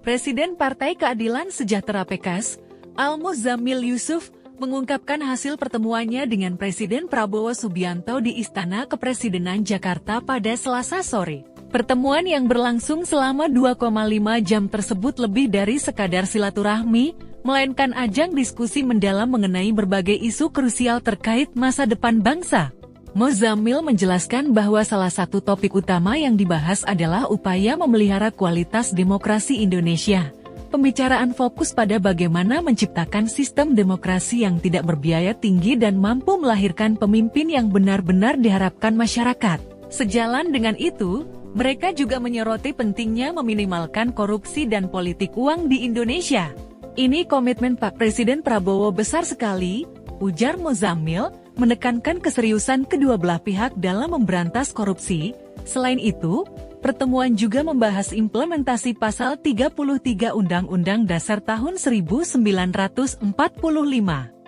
Presiden Partai Keadilan Sejahtera PKS, Al-Muzammil Yusuf, mengungkapkan hasil pertemuannya dengan Presiden Prabowo Subianto di Istana Kepresidenan Jakarta pada Selasa sore. Pertemuan yang berlangsung selama 2,5 jam tersebut lebih dari sekadar silaturahmi, melainkan ajang diskusi mendalam mengenai berbagai isu krusial terkait masa depan bangsa. Muzammil menjelaskan bahwa salah satu topik utama yang dibahas adalah upaya memelihara kualitas demokrasi Indonesia. Pembicaraan fokus pada bagaimana menciptakan sistem demokrasi yang tidak berbiaya tinggi dan mampu melahirkan pemimpin yang benar-benar diharapkan masyarakat. Sejalan dengan itu, mereka juga menyoroti pentingnya meminimalkan korupsi dan politik uang di Indonesia. Ini komitmen Pak Presiden Prabowo besar sekali, ujar Muzammil, menekankan keseriusan kedua belah pihak dalam memberantas korupsi. Selain itu, pertemuan juga membahas implementasi pasal 33 Undang-Undang Dasar tahun 1945.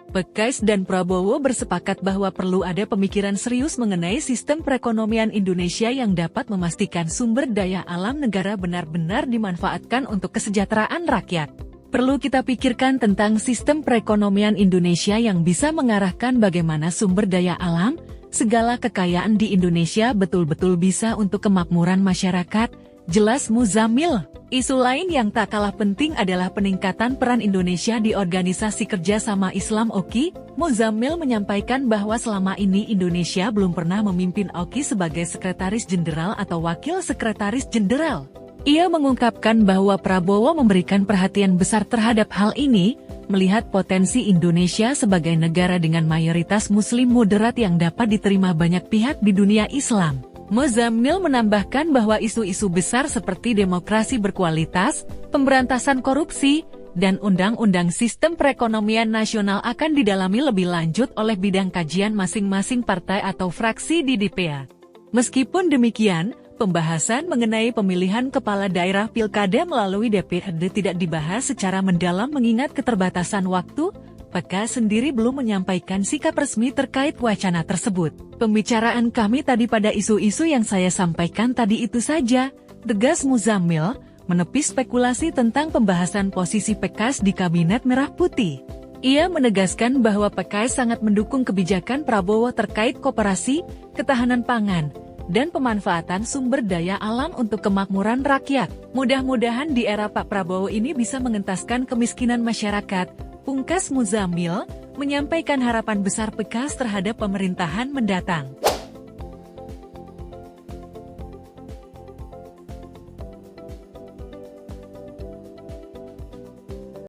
PKS dan Prabowo bersepakat bahwa perlu ada pemikiran serius mengenai sistem perekonomian Indonesia yang dapat memastikan sumber daya alam negara benar-benar dimanfaatkan untuk kesejahteraan rakyat. Perlu kita pikirkan tentang sistem perekonomian Indonesia yang bisa mengarahkan bagaimana sumber daya alam, segala kekayaan di Indonesia betul-betul bisa untuk kemakmuran masyarakat, jelas Muzammil. Isu lain yang tak kalah penting adalah peningkatan peran Indonesia di Organisasi Kerjasama Islam OKI. Muzammil menyampaikan bahwa selama ini Indonesia belum pernah memimpin OKI sebagai Sekretaris Jenderal atau Wakil Sekretaris Jenderal. Ia mengungkapkan bahwa Prabowo memberikan perhatian besar terhadap hal ini, melihat potensi Indonesia sebagai negara dengan mayoritas Muslim moderat yang dapat diterima banyak pihak di dunia Islam. Muzammil menambahkan bahwa isu-isu besar seperti demokrasi berkualitas, pemberantasan korupsi, dan undang-undang sistem perekonomian nasional akan didalami lebih lanjut oleh bidang kajian masing-masing partai atau fraksi di DPR. Meskipun demikian, pembahasan mengenai pemilihan kepala daerah pilkada melalui DPRD tidak dibahas secara mendalam mengingat keterbatasan waktu. PKS sendiri belum menyampaikan sikap resmi terkait wacana tersebut. Pembicaraan kami tadi pada isu-isu yang saya sampaikan tadi itu saja, tegas Muzammil, menepis spekulasi tentang pembahasan posisi PKS di Kabinet Merah Putih. Ia menegaskan bahwa PKS sangat mendukung kebijakan Prabowo terkait koperasi, ketahanan pangan, dan pemanfaatan sumber daya alam untuk kemakmuran rakyat. Mudah-mudahan di era Pak Prabowo ini bisa mengentaskan kemiskinan masyarakat, pungkas Muzammil, menyampaikan harapan besar PKS terhadap pemerintahan mendatang.